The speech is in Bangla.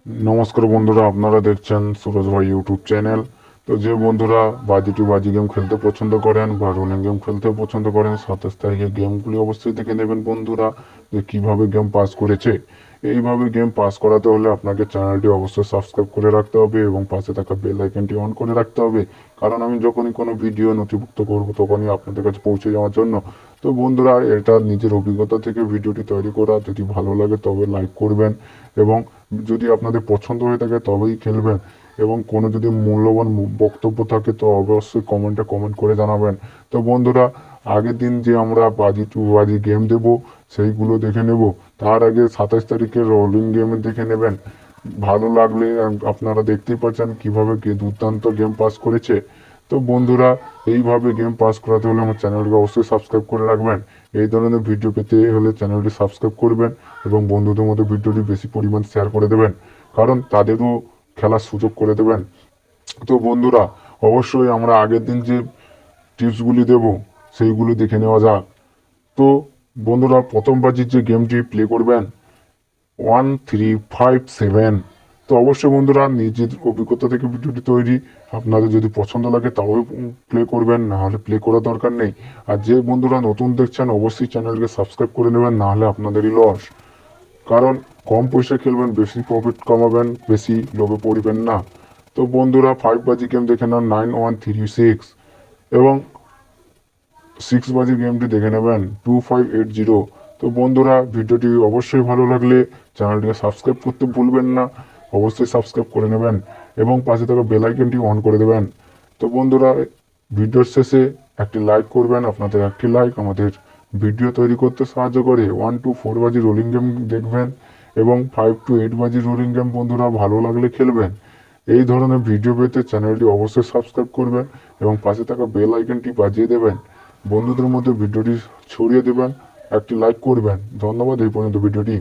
নমস্কার বন্ধুরা, আপনারা দেখছেন surajvai ইউটিউব চ্যানেল। তো যে বন্ধুরা বাজি গেম খেলতে পছন্দ করেন বা রোলিং গেম খেলতে পছন্দ করেন, 27 তারিখে গেমগুলি অবশ্যই দেখে নেবেন বন্ধুরা, যে কিভাবে গেম পাস করেছে। এইভাবে গেম পাস করাতে হলে আপনাকে চ্যানেলটি অবশ্যই সাবস্ক্রাইব করে রাখতে হবে এবং পাশে থাকা বেল আইকনটি অন করে রাখতে হবে, কারণ আমি যখনই কোনো ভিডিও নথিভুক্ত করব তখনই আপনাদের কাছে পৌঁছে যাওয়ার জন্য। তো বন্ধুরা, এটা নিজের অভিজ্ঞতা থেকে ভিডিওটি তৈরি করা। যদি ভালো লাগে তবে লাইক করবেন এবং যদি আপনাদের পছন্দ হয়ে থাকে তবেই খেলবেন। এবং কোনো যদি মূল্যবান বক্তব্য থাকে তো অবশ্যই কমেন্ট করে জানাবেন। তো বন্ধুরা, আগের দিন যে আমরা বাজি গেম দেব সেইগুলো দেখে নেব। তার আগে 27 তারিখের রোলিং গেম দেখে নেবেন। ভালো লাগলে আপনারা দেখতেই পাচ্ছেন কিভাবে দুর্দান্ত গেম পাস করেছে। তো বন্ধুরা, এইভাবে গেম পাস করাতে হলে আমার চ্যানেলকে অবশ্যই সাবস্ক্রাইব করে রাখবেন। এই ধরনের ভিডিও পেতে হলে চ্যানেলটি সাবস্ক্রাইব করবেন এবং বন্ধুদের মধ্যে ভিডিওটি বেশি পরিমাণ শেয়ার করে দেবেন, কারণ তাদেরও খেলার সুযোগ করে দেবেন। তো বন্ধুরা, অবশ্যই আমরা আগের দিন যে টিপসগুলি দেব সেইগুলি দেখে নেওয়া যাক। তো বন্ধুরা, প্রথম বাজির যে গেমটি প্লে করবেন 1357। তো অবশ্যই বন্ধুরা, নিজের অভিজ্ঞতা থেকে ভিডিওটি তৈরি। আপনাদের যদি পছন্দ লাগে তাও প্লে করবেন, না হলে প্লে করার দরকার নেই। আর যে বন্ধুরা নতুন দেখছেন অবশ্যই চ্যানেলকে সাবস্ক্রাইব করে নেবেন, না হলে আপনাদেরই লস। কারণ কম পয়সা খেলবেন, বেশি প্রফিট কমাবেন, বেশি লোভে পড়বেন না। তো বন্ধুরা, 5 বাজি গেম দেখে নেন 9136 এবং 6 বাজি গেমটি দেখে নেবেন 2580। তো বন্ধুরা, ভিডিওটি অবশ্যই ভালো লাগলে চ্যানেলটিকে সাবস্ক্রাইব করতে ভুলবেন না। অবশ্যই সাবস্ক্রাইব করে নেবেন এবং পাশে থাকা বেল আইকনটি অন করে দেবেন। তো বন্ধুরা, ভিডিওর শেষে একটি লাইক করবেন। আপনাদের একটি লাইক আমাদের ভিডিও তৈরি করতে সাহায্য করে। 1 to 4 বাজি রোলিং গেম দেখবেন এবং 5 to 8 বাজি রোলিং গেম বন্ধুরা ভালো লাগলে খেলবেন। এই ধরনের ভিডিও পেতে চ্যানেলটি অবশ্যই সাবস্ক্রাইব করবেন এবং পাশে থাকা বেল আইকনটি বাজিয়ে দেবেন। বন্ধুদের মধ্যে ভিডিওটি ছড়িয়ে দেবেন, একটি লাইক করবেন। ধন্যবাদ এই পর্যন্ত ভিডিওটি।